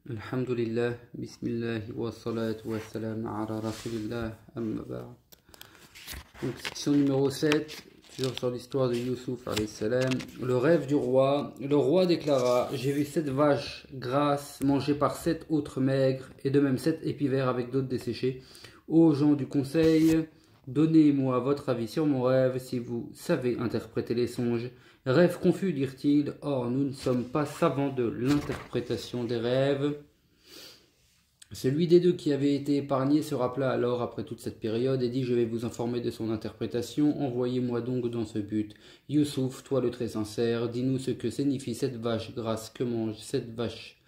Alhamdulillah, bismillah wa salatu wa salam ala rasulillah, amma ba'd. Donc, section numéro 7, toujours sur l'histoire de Youssouf alayhi salam. Le rêve du roi. Le roi déclara: j'ai vu 7 vaches grasses mangées par 7 autres maigres, et de même 7 épivers avec d'autres desséchés. Ô gens du conseil, donnez-moi votre avis sur mon rêve si vous savez interpréter les songes. Rêve confus, dirent-ils. Or, nous ne sommes pas savants de l'interprétation des rêves. Celui des deux qui avait été épargné se rappela alors après toute cette période et dit: je vais vous informer de son interprétation, envoyez-moi donc dans ce but. Youssouf, toi le très sincère, dis-nous ce que signifie cette vache grasse que mangent cette vache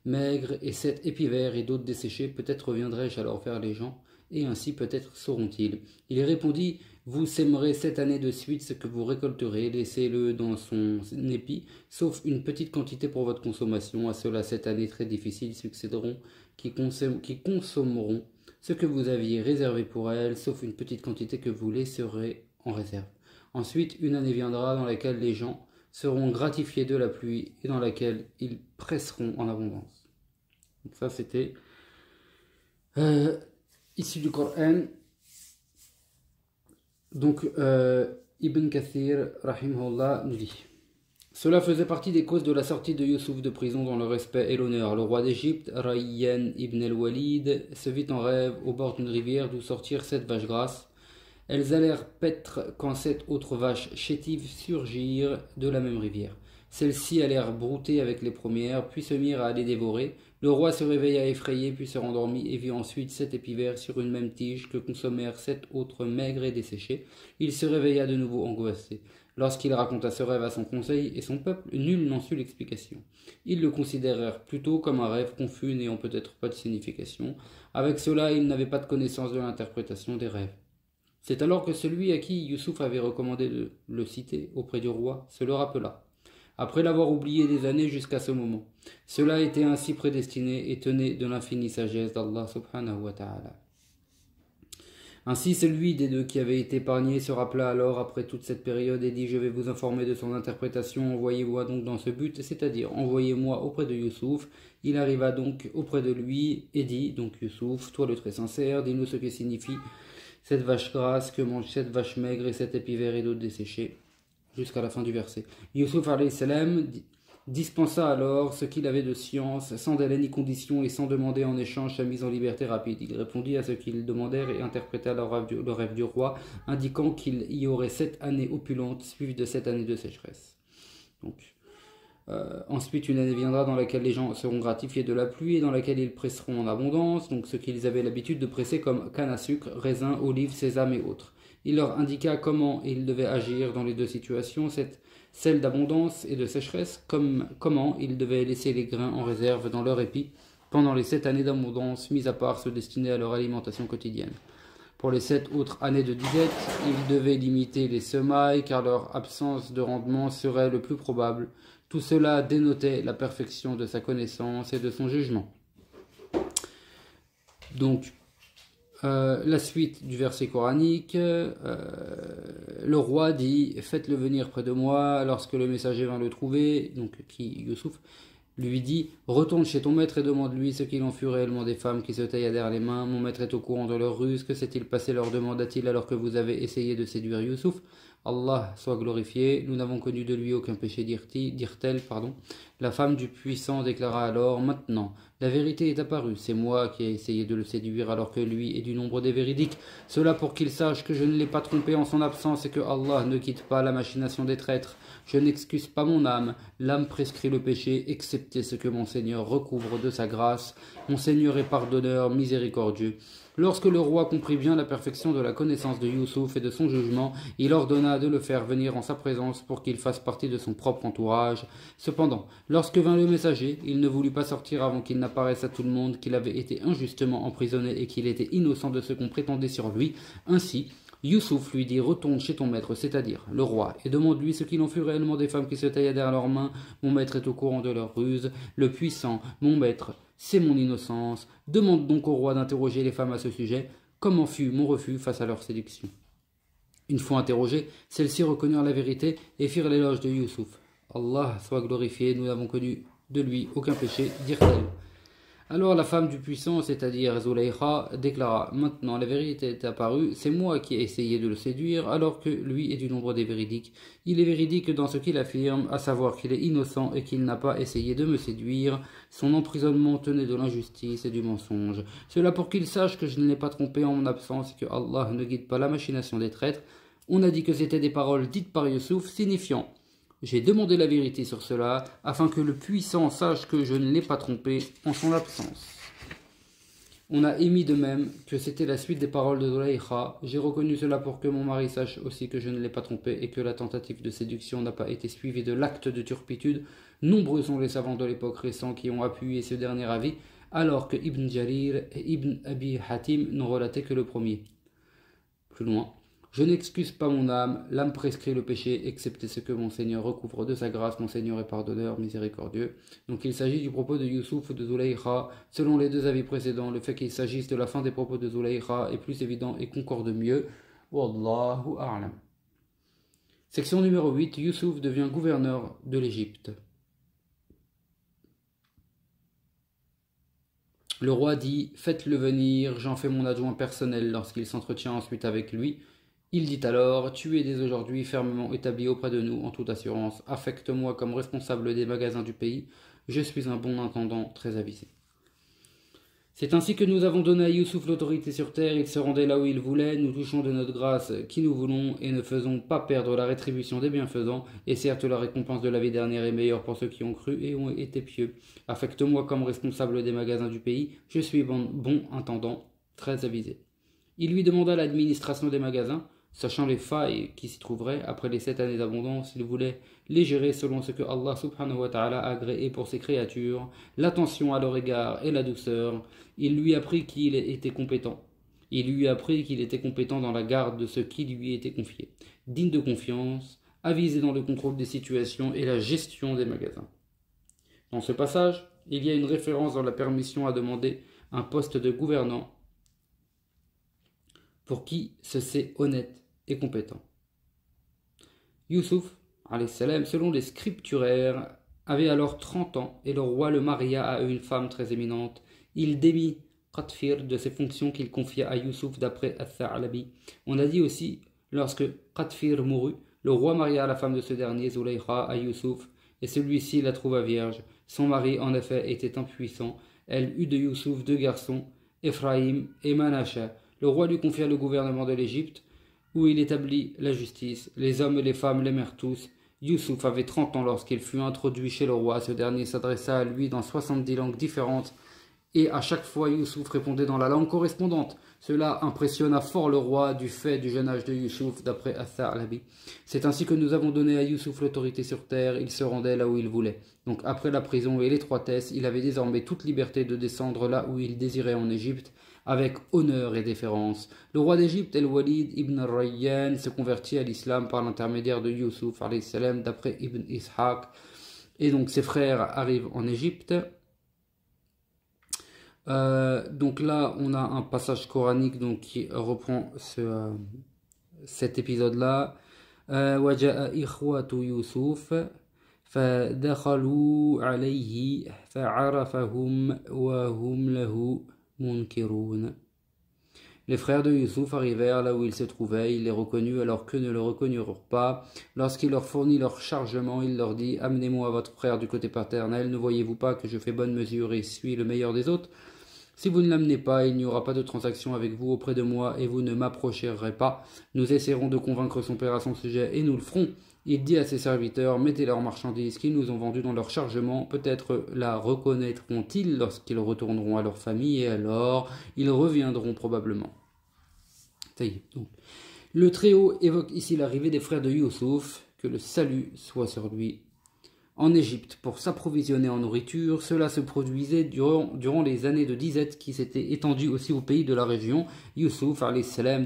maigre et cet épivers et d'autres desséchés. Peut-être reviendrai-je alors vers les gens, et ainsi peut-être sauront-ils. Il répondit: vous sèmerez 7 années de suite ce que vous récolterez, laissez-le dans son épi, sauf une petite quantité pour votre consommation. À cela 7 années très difficiles succéderont, qui consommeront ce que vous aviez réservé pour elles, sauf une petite quantité que vous laisserez en réserve. Ensuite, une année viendra dans laquelle les gens seront gratifiés de la pluie et dans laquelle ils presseront en abondance. Donc ça, c'était issu du Coran. Donc, Ibn Kathir, rahimahullah, nous dit: cela faisait partie des causes de la sortie de Youssouf de prison dans le respect et l'honneur. Le roi d'Égypte, Rayyan ibn al-Walid, se vit en rêve au bord d'une rivière d'où sortirent 7 vaches grasses. Elles allèrent paître quand 7 autres vaches chétives surgirent de la même rivière. Celles-ci allèrent brouter avec les premières, puis se mirent à les dévorer. Le roi se réveilla effrayé, puis se rendormit, et vit ensuite 7 épivers sur une même tige que consommèrent 7 autres maigres et desséchés. Il se réveilla de nouveau angoissé. Lorsqu'il raconta ce rêve à son conseil et son peuple, nul n'en sut l'explication. Ils le considérèrent plutôt comme un rêve confus n'ayant peut-être pas de signification. Avec cela, ils n'avaient pas de connaissance de l'interprétation des rêves. C'est alors que celui à qui Youssouf avait recommandé de le citer auprès du roi se le rappela, après l'avoir oublié des années jusqu'à ce moment. Cela était ainsi prédestiné et tenait de l'infinie sagesse d'Allah subhanahu wa ta'ala. Ainsi, celui des deux qui avait été épargné se rappela alors après toute cette période et dit: je vais vous informer de son interprétation, envoyez-moi donc dans ce but, c'est-à-dire envoyez-moi auprès de Youssouf. Il arriva donc auprès de lui et dit: donc Youssouf, toi le très sincère, dis-nous ce que signifie cette vache grasse que mange cette vache maigre et cet épivers et d'autres desséchés, jusqu'à la fin du verset. Youssouf alayhi salam dispensa alors ce qu'il avait de science, sans délai ni condition et sans demander en échange sa mise en liberté rapide. Il répondit à ce qu'ils demandèrent et interpréta le rêve du roi, indiquant qu'il y aurait 7 années opulentes suivies de 7 années de sécheresse. Donc, ensuite, une année viendra dans laquelle les gens seront gratifiés de la pluie et dans laquelle ils presseront en abondance, donc ce qu'ils avaient l'habitude de presser comme canne à sucre, raisin, olive, sésame et autres. Il leur indiqua comment ils devaient agir dans les deux situations, celle d'abondance et de sécheresse, comment ils devaient laisser les grains en réserve dans leur épi pendant les 7 années d'abondance, mis à part ceux destinés à leur alimentation quotidienne. Pour les 7 autres années de disette, ils devaient limiter les semailles car leur absence de rendement serait le plus probable. Tout cela dénotait la perfection de sa connaissance et de son jugement. Donc, la suite du verset coranique, le roi dit: faites-le venir près de moi. Lorsque le messager vint le trouver, donc qui, Youssouf, lui dit: retourne chez ton maître et demande-lui ce qu'il en fut réellement des femmes qui se tailladèrent les mains. Mon maître est au courant de leur ruse. Que s'est-il passé, leur demanda-t-il, alors que vous avez essayé de séduire Youssouf? Allah soit glorifié, nous n'avons connu de lui aucun péché, dirent-elles. La femme du puissant déclara alors: maintenant, la vérité est apparue, c'est moi qui ai essayé de le séduire alors que lui est du nombre des véridiques. Cela pour qu'il sache que je ne l'ai pas trompé en son absence et que Allah ne quitte pas la machination des traîtres. Je n'excuse pas mon âme, l'âme prescrit le péché, excepté ce que mon Seigneur recouvre de sa grâce. Mon Seigneur est pardonneur, miséricordieux. Lorsque le roi comprit bien la perfection de la connaissance de Youssouf et de son jugement, il ordonna de le faire venir en sa présence pour qu'il fasse partie de son propre entourage. Cependant, lorsque vint le messager, il ne voulut pas sortir avant qu'il n'apparaisse à tout le monde qu'il avait été injustement emprisonné et qu'il était innocent de ce qu'on prétendait sur lui. Ainsi, Youssouf lui dit: retourne chez ton maître, c'est-à-dire le roi, et demande-lui ce qu'il en fut réellement des femmes qui se taillaient derrière leurs mains. Mon maître est au courant de leur ruse. Le puissant, mon maître, c'est mon innocence. Demande donc au roi d'interroger les femmes à ce sujet. Comment fut mon refus face à leur séduction? Une fois interrogées, celles-ci reconnurent la vérité et firent l'éloge de Youssouf. Allah soit glorifié, nous n'avons connu de lui aucun péché, dirent-elles. Alors la femme du puissant, c'est-à-dire Zulaykha, déclara: Maintenant la vérité est apparue, c'est moi qui ai essayé de le séduire, alors que lui est du nombre des véridiques. Il est véridique dans ce qu'il affirme, à savoir qu'il est innocent et qu'il n'a pas essayé de me séduire. Son emprisonnement tenait de l'injustice et du mensonge. Cela pour qu'il sache que je ne l'ai pas trompé en mon absence et que Allah ne guide pas la machination des traîtres. On a dit que c'était des paroles dites par Youssouf, signifiant: j'ai demandé la vérité sur cela, afin que le puissant sache que je ne l'ai pas trompé en son absence. On a émis de même que c'était la suite des paroles de Zulaykha. J'ai reconnu cela pour que mon mari sache aussi que je ne l'ai pas trompé et que la tentative de séduction n'a pas été suivie de l'acte de turpitude. Nombreux sont les savants de l'époque récente qui ont appuyé ce dernier avis, alors que Ibn Jarir et Ibn Abi Hatim n'ont relaté que le premier. Plus loin. Je n'excuse pas mon âme, l'âme prescrit le péché, excepté ce que mon Seigneur recouvre de sa grâce, mon Seigneur est pardonneur, miséricordieux. Donc il s'agit du propos de Youssouf ou de Zulaykha. Selon les deux avis précédents, le fait qu'il s'agisse de la fin des propos de Zulaykha est plus évident et concorde mieux. Wallahu a'lam. Section numéro 8, Youssouf devient gouverneur de l'Égypte. Le roi dit: faites-le venir, j'en fais mon adjoint personnel lorsqu'il s'entretient ensuite avec lui. Il dit alors: tu es dès aujourd'hui fermement établi auprès de nous en toute assurance. Affecte-moi comme responsable des magasins du pays. Je suis un bon intendant très avisé. C'est ainsi que nous avons donné à Youssouf l'autorité sur terre. Il se rendait là où il voulait. Nous touchons de notre grâce qui nous voulons et ne faisons pas perdre la rétribution des bienfaisants. Et certes, la récompense de la vie dernière est meilleure pour ceux qui ont cru et ont été pieux. Affecte-moi comme responsable des magasins du pays. Je suis bon intendant très avisé. Il lui demanda l'administration des magasins. Sachant les failles qui s'y trouveraient, après les 7 années d'abondance, il voulait les gérer selon ce que Allah subhanahu wa ta'ala a agréé pour ses créatures, l'attention à leur égard et la douceur. Il lui apprit qu'il était compétent. Il lui apprit qu'il était compétent dans la garde de ce qui lui était confié, digne de confiance, avisé dans le contrôle des situations et la gestion des magasins. Dans ce passage, il y a une référence dans la permission à demander un poste de gouvernant pour qui se sait honnête et compétent. Youssouf, selon les scripturaires, avait alors 30 ans et le roi le maria à une femme très éminente. Il démit Qatfir de ses fonctions qu'il confia à Youssouf d'après Al-Tha'labi. On a dit aussi, lorsque Qatfir mourut, le roi maria la femme de ce dernier, Zulaykha, à Youssouf, et celui-ci la trouva vierge. Son mari, en effet, était impuissant. Elle eut de Youssouf 2 garçons, Ephraïm et Manasseh. Le roi lui confia le gouvernement de l'Égypte, où il établit la justice. Les hommes et les femmes l'aimèrent tous. Youssouf avait 30 ans lorsqu'il fut introduit chez le roi. Ce dernier s'adressa à lui dans 70 langues différentes, et à chaque fois Youssouf répondait dans la langue correspondante. Cela impressionna fort le roi du fait du jeune âge de Youssouf, d'après Al-Tha'labi. C'est ainsi que nous avons donné à Youssouf l'autorité sur terre. Il se rendait là où il voulait. Donc après la prison et l'étroitesse, il avait désormais toute liberté de descendre là où il désirait en Égypte, avec honneur et déférence. Le roi d'Égypte, El-Walid ibn Rayyan, se convertit à l'islam par l'intermédiaire de Youssouf, d'après Ibn Ishaq. Et donc ses frères arrivent en Égypte. Donc là, on a un passage coranique donc, qui reprend cet épisode-là. وَجَاءَ إِخْوَةُ يُوسُفَ فَدَخَلُوا عَلَيْهِ فَعَرَفَهُمْ وَهُمْ لَهُ munkirun. Les frères de Youssouf arrivèrent là où il se trouvait, il les reconnut alors qu'eux ne le reconnurent pas. Lorsqu'il leur fournit leur chargement, il leur dit: amenez-moi votre frère du côté paternel, ne voyez-vous pas que je fais bonne mesure et suis le meilleur des autres? Si vous ne l'amenez pas, il n'y aura pas de transaction avec vous auprès de moi et vous ne m'approcherez pas. Nous essaierons de convaincre son père à son sujet et nous le ferons. Il dit à ses serviteurs: mettez leurs marchandises qu'ils nous ont vendues dans leur chargement, peut-être la reconnaîtront-ils lorsqu'ils retourneront à leur famille, et alors ils reviendront probablement. Ça y est. Donc, le Très-Haut évoque ici l'arrivée des frères de Youssouf, que le salut soit sur lui, en Égypte pour s'approvisionner en nourriture. Cela se produisait durant les années de disette qui s'étaient étendues aussi au pays de la région. Youssouf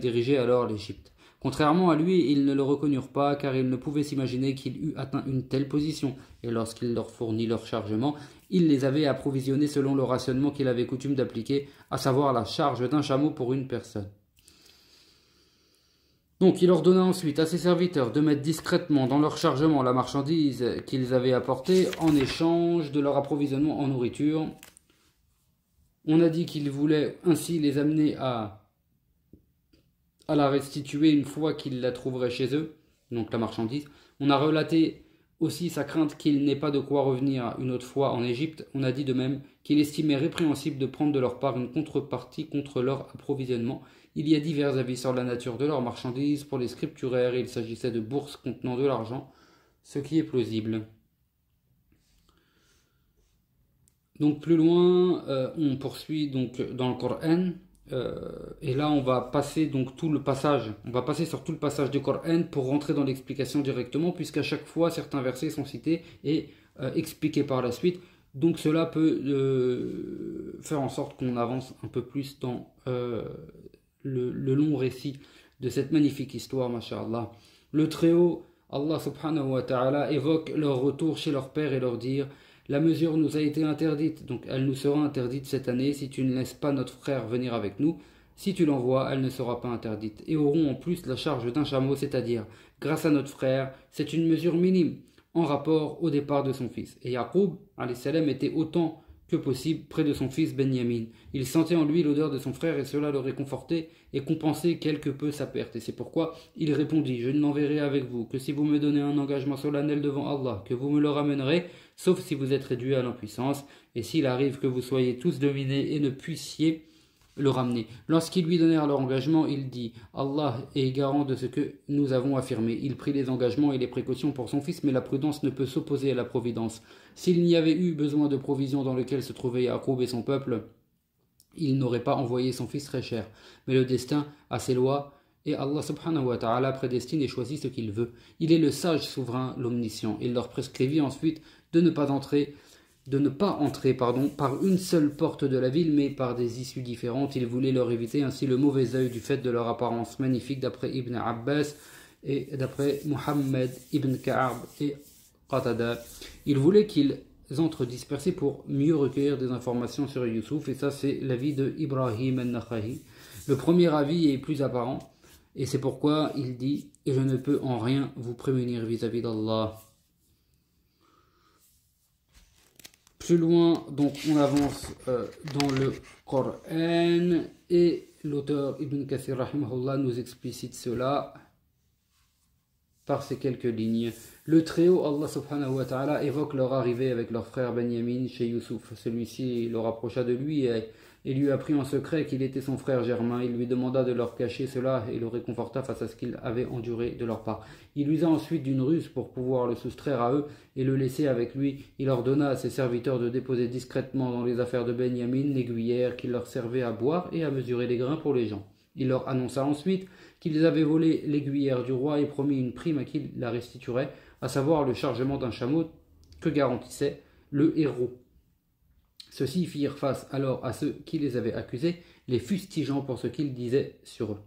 dirigeait alors l'Égypte. Contrairement à lui, ils ne le reconnurent pas car ils ne pouvaient s'imaginer qu'il eût atteint une telle position. Et lorsqu'il leur fournit leur chargement, il les avait approvisionnés selon le rationnement qu'il avait coutume d'appliquer, à savoir la charge d'un chameau pour une personne. Donc il ordonna ensuite à ses serviteurs de mettre discrètement dans leur chargement la marchandise qu'ils avaient apportée en échange de leur approvisionnement en nourriture. On a dit qu'il voulait ainsi les amener à la restituer une fois qu'il la trouverait chez eux, donc la marchandise. On a relaté aussi sa crainte qu'il n'ait pas de quoi revenir une autre fois en Égypte. On a dit de même qu'il estimait répréhensible de prendre de leur part une contrepartie contre leur approvisionnement. Il y a divers avis sur la nature de leurs marchandises. Pour les scripturaires, il s'agissait de bourses contenant de l'argent, ce qui est plausible. Donc plus loin, on poursuit donc dans le Coran. Et là, on va passer donc tout le passage. On va passer sur tout le passage du Coran pour rentrer dans l'explication directement, puisqu'à chaque fois certains versets sont cités et expliqués par la suite. Donc cela peut faire en sorte qu'on avance un peu plus dans le long récit de cette magnifique histoire, masha'Allah. Le Très-Haut, Allah subhanahu wa ta'ala, évoque leur retour chez leur père et leur dire: la mesure nous a été interdite, donc elle nous sera interdite cette année si tu ne laisses pas notre frère venir avec nous. Si tu l'envoies, elle ne sera pas interdite. Et auront en plus la charge d'un chameau, c'est-à-dire, grâce à notre frère, c'est une mesure minime en rapport au départ de son fils. Et Yaqub, alayhi salam, était autant que possible près de son fils Benyamin. Il sentait en lui l'odeur de son frère et cela le réconfortait et compensait quelque peu sa perte. Et c'est pourquoi il répondit: je ne l'enverrai avec vous que si vous me donnez un engagement solennel devant Allah, que vous me le ramènerez, sauf si vous êtes réduit à l'impuissance, et s'il arrive que vous soyez tous dominés et ne puissiez le ramener. Lorsqu'ils lui donnèrent leur engagement, il dit: Allah est garant de ce que nous avons affirmé. Il prit les engagements et les précautions pour son fils, mais la prudence ne peut s'opposer à la providence. S'il n'y avait eu besoin de provisions dans lesquelles se trouvaient Yaqub et son peuple, il n'aurait pas envoyé son fils très cher. Mais le destin a ses lois, et Allah subhanahu wa ta'ala prédestine et choisit ce qu'il veut. Il est le sage souverain, l'omniscient. Il leur prescrivit ensuite de ne pas entrer par une seule porte de la ville, mais par des issues différentes. Il voulait leur éviter ainsi le mauvais œil du fait de leur apparence magnifique, d'après Ibn Abbas et d'après Muhammad ibn Ka'ab et Qatada. Il voulait qu'ils entrent dispersés pour mieux recueillir des informations sur Youssouf, et ça c'est l'avis de Ibrahim al-Nakha'i. Le premier avis est plus apparent, et c'est pourquoi il dit: et je ne peux en rien vous prémunir vis-à-vis d'Allah. Plus loin, donc on avance dans le Coran, et l'auteur Ibn Kathir rahimahullah nous explicite cela par ces quelques lignes. Le Très-Haut, Allah subhanahu wa ta'ala, évoque leur arrivée avec leur frère Benyamin chez Youssouf. Celui-ci le rapprocha de lui et lui apprit en secret qu'il était son frère germain. Il lui demanda de leur cacher cela et le réconforta face à ce qu'il avait enduré de leur part. Il usa ensuite d'une ruse pour pouvoir le soustraire à eux et le laisser avec lui. Il ordonna à ses serviteurs de déposer discrètement dans les affaires de Benyamin l'aiguillère qui leur servait à boire et à mesurer les grains pour les gens. Il leur annonça ensuite qu'ils avaient volé l'aiguillère du roi et promis une prime à qui la restituerait, à savoir le chargement d'un chameau que garantissait le héros. Ceux-ci firent face alors à ceux qui les avaient accusés, les fustigeant pour ce qu'ils disaient sur eux.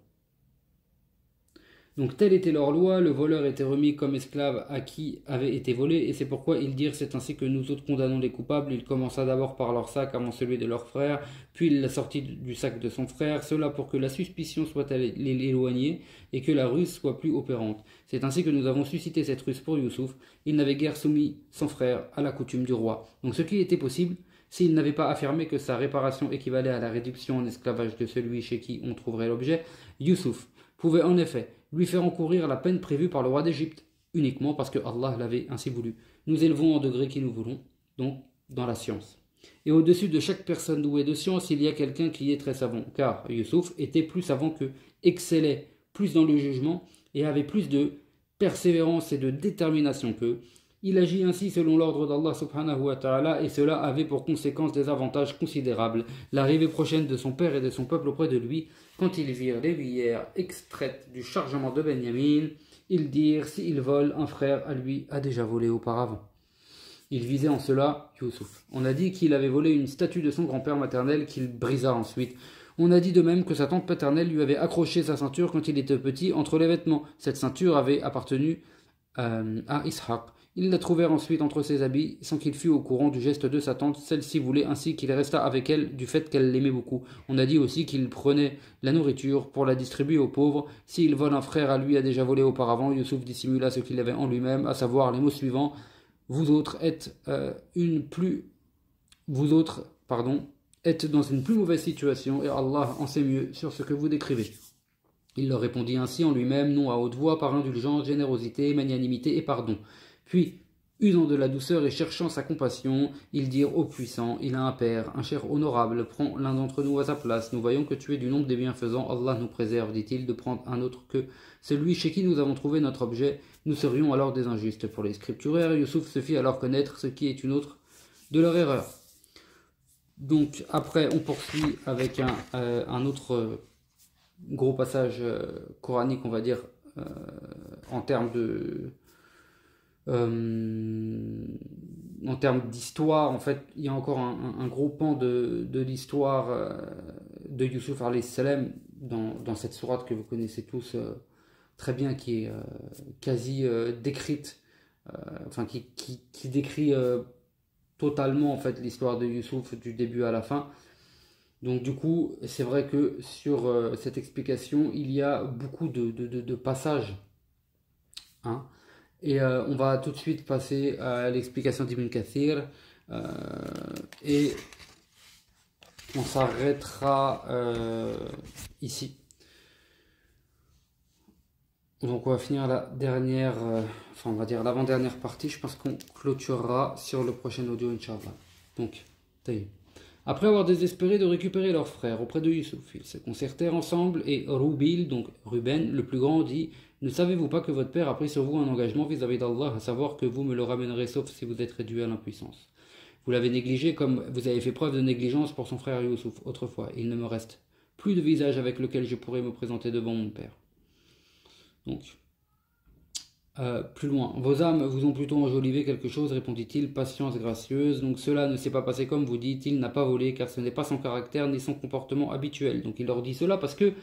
Donc telle était leur loi, le voleur était remis comme esclave à qui avait été volé, et c'est pourquoi ils dirent: c'est ainsi que nous autres condamnons les coupables. Il commença d'abord par leur sac avant celui de leur frère, puis il la sortit du sac de son frère, cela pour que la suspicion soit éloignée et que la ruse soit plus opérante. C'est ainsi que nous avons suscité cette ruse pour Youssouf. Il n'avait guère soumis son frère à la coutume du roi. Donc ce qui était possible, s'il n'avait pas affirmé que sa réparation équivalait à la réduction en esclavage de celui chez qui on trouverait l'objet, Youssouf pouvait en effet lui faire encourir la peine prévue par le roi d'Égypte, uniquement parce que Allah l'avait ainsi voulu. Nous élevons en degré qui nous voulons, donc dans la science. Et au-dessus de chaque personne douée de science, il y a quelqu'un qui est très savant, car Youssouf était plus savant qu'eux, excellait plus dans le jugement et avait plus de persévérance et de détermination qu'eux. Il agit ainsi selon l'ordre d'Allah subhanahu wa ta'ala, et cela avait pour conséquence des avantages considérables. L'arrivée prochaine de son père et de son peuple auprès de lui, quand ils virent l'aiguillère extraite du chargement de Benyamin, ils dirent: s'il vole, un frère à lui a déjà volé auparavant. Il visait en cela Youssouf. On a dit qu'il avait volé une statue de son grand-père maternel qu'il brisa ensuite. On a dit de même que sa tante paternelle lui avait accroché sa ceinture quand il était petit entre les vêtements. Cette ceinture avait appartenu à Ishaq. Ils la trouvèrent ensuite entre ses habits, sans qu'il fût au courant du geste de sa tante. Celle-ci voulait ainsi qu'il restât avec elle, du fait qu'elle l'aimait beaucoup. On a dit aussi qu'il prenait la nourriture pour la distribuer aux pauvres. S'il vole, un frère à lui a déjà volé auparavant. Youssouf dissimula ce qu'il avait en lui-même, à savoir les mots suivants: vous autres êtes dans une plus mauvaise situation et Allah en sait mieux sur ce que vous décrivez. Il leur répondit ainsi en lui-même, non à haute voix, par indulgence, générosité, magnanimité et pardon. Puis, usant de la douceur et cherchant sa compassion, ils dirent au puissant, il a un père, un cher honorable, prends l'un d'entre nous à sa place. Nous voyons que tu es du nombre des bienfaisants, Allah nous préserve, dit-il, de prendre un autre que celui chez qui nous avons trouvé notre objet. Nous serions alors des injustes. Pour les scripturaires, Youssouf se fit alors connaître ce qui est une autre de leur erreur. Donc après, on poursuit avec un autre gros passage coranique, on va dire, en termes d'histoire. En fait, il y a encore un gros pan de l'histoire de Youssouf alayhi salam dans cette sourate que vous connaissez tous très bien, qui est quasi décrite, enfin qui décrit totalement en fait l'histoire de Youssouf du début à la fin. Donc du coup, c'est vrai que sur cette explication, il y a beaucoup de passages. Hein. Et on va tout de suite passer à l'explication d'Ibn Kathir. Et on s'arrêtera ici. Donc on va finir la dernière, on va dire l'avant-dernière partie. Je pense qu'on clôturera sur le prochain audio, Inch'Allah. Donc, taïb. Après avoir désespéré de récupérer leur frère auprès de Youssouf, ils se concertèrent ensemble et Roubil, donc Ruben, le plus grand, dit « Ne savez-vous pas que votre père a pris sur vous un engagement vis-à-vis d'Allah, à savoir que vous me le ramènerez sauf si vous êtes réduit à l'impuissance. Vous l'avez négligé comme vous avez fait preuve de négligence pour son frère Youssouf autrefois. Il ne me reste plus de visage avec lequel je pourrais me présenter devant mon père. » Donc, plus loin. Vos âmes vous ont plutôt enjolivé quelque chose, répondit-il, patience gracieuse. Donc cela ne s'est pas passé comme vous dites, il n'a pas volé, car ce n'est pas son caractère ni son comportement habituel. Donc il leur dit cela parce que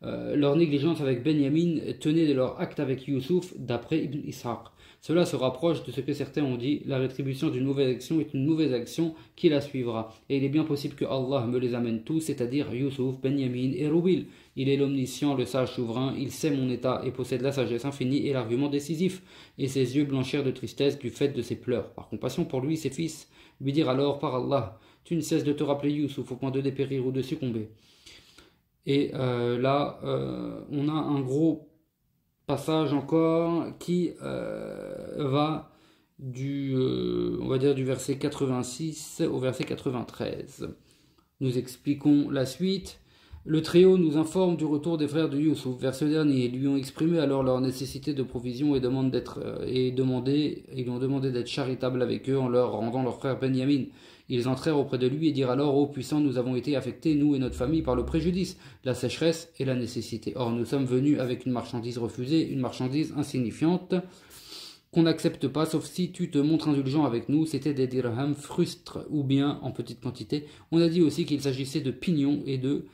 leur négligence avec Benyamin tenait de leur acte avec Youssouf, d'après Ibn Ishaq. Cela se rapproche de ce que certains ont dit, la rétribution d'une mauvaise action est une mauvaise action qui la suivra. Et il est bien possible que Allah me les amène tous, c'est-à-dire Youssouf, Benyamin et Roubil. Il est l'omniscient, le sage souverain, il sait mon état et possède la sagesse infinie et l'argument décisif. Et ses yeux blanchirent de tristesse du fait de ses pleurs. Par compassion pour lui, ses fils lui dirent alors, par Allah, tu ne cesses de te rappeler Youssouf au point de dépérir ou de succomber. Et là, on a un gros passage encore qui va on va dire du verset 86 au verset 93. Nous expliquons la suite. Le trio nous informe du retour des frères de Youssouf vers ce dernier. Ils lui ont exprimé alors leur nécessité de provision et ils lui ont demandé d'être charitable avec eux en leur rendant leur frère Benyamin. Ils entrèrent auprès de lui et dirent alors, ô puissant, nous avons été affectés, nous et notre famille, par le préjudice, la sécheresse et la nécessité. Or, nous sommes venus avec une marchandise refusée, une marchandise insignifiante, qu'on n'accepte pas, sauf si tu te montres indulgent avec nous. C'était des dirhams frustres, ou bien en petite quantité. On a dit aussi qu'il s'agissait de pignons et de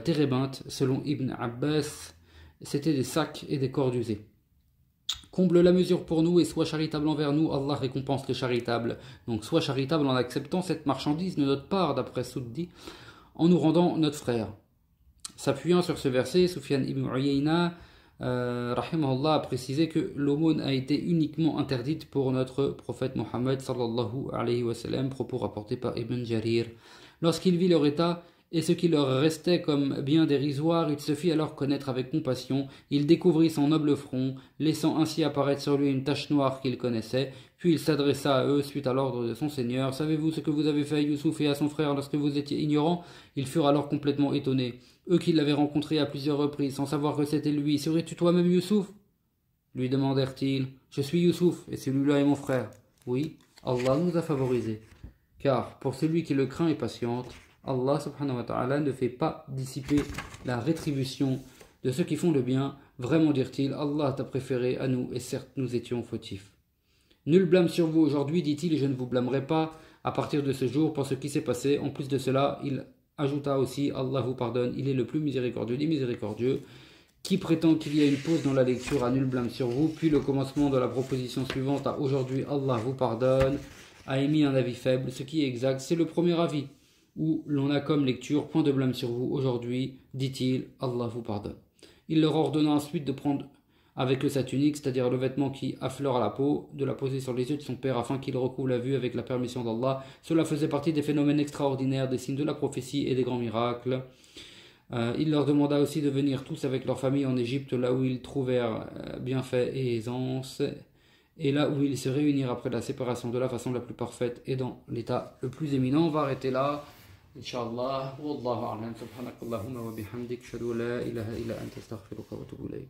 térébintes, selon Ibn Abbas. C'était des sacs et des cordes usées. Comble la mesure pour nous et sois charitable envers nous, Allah récompense les charitables. Donc sois charitable en acceptant cette marchandise de notre part, d'après Souddi, en nous rendant notre frère. S'appuyant sur ce verset, Sufyan ibn Uyayna rahimahullah a précisé que l'aumône a été uniquement interdite pour notre prophète Mohammed sallallahu alayhi wa sallam, propos rapporté par Ibn Jarir. Lorsqu'il vit leur état et ce qui leur restait comme bien dérisoire, il se fit alors connaître avec compassion, il découvrit son noble front, laissant ainsi apparaître sur lui une tache noire qu'il connaissait, puis il s'adressa à eux suite à l'ordre de son Seigneur. « Savez-vous ce que vous avez fait à Youssouf et à son frère lorsque vous étiez ignorants ?» Ils furent alors complètement étonnés. Eux qui l'avaient rencontré à plusieurs reprises sans savoir que c'était lui. « Serais-tu toi-même Youssouf ?» lui demandèrent-ils. « Je suis Youssouf et celui-là est mon frère. » « Oui, Allah nous a favorisés. Car pour celui qui le craint et patiente, Allah subhanahu wa ta'ala ne fait pas dissiper la rétribution de ceux qui font le bien. Vraiment, dirent-ils, Allah t'a préféré à nous, et certes nous étions fautifs. Nul blâme sur vous aujourd'hui, dit-il, et je ne vous blâmerai pas à partir de ce jour pour ce qui s'est passé. En plus de cela, il ajouta aussi, Allah vous pardonne, il est le plus miséricordieux des miséricordieux. Qui prétend qu'il y a une pause dans la lecture a nul blâme sur vous, puis le commencement de la proposition suivante à aujourd'hui, Allah vous pardonne, a émis un avis faible. Ce qui est exact, c'est le premier avis, où l'on a comme lecture, point de blâme sur vous aujourd'hui, dit-il, Allah vous pardonne. Il leur ordonna ensuite de prendre avec sa tunique, c'est-à-dire le vêtement qui affleure la peau, de la poser sur les yeux de son père afin qu'il recouvre la vue avec la permission d'Allah. Cela faisait partie des phénomènes extraordinaires, des signes de la prophétie et des grands miracles. Il leur demanda aussi de venir tous avec leur famille en Égypte, là où ils trouvèrent bienfait et aisance, et là où ils se réunirent après la séparation de la façon la plus parfaite et dans l'état le plus éminent. On va arrêter là. Inch'Allah. Wallahu a'lam. Subhanakallahumma wa bihamdik. Shadu la ilaha illa anta astaghfiruka wa atubu ilayk.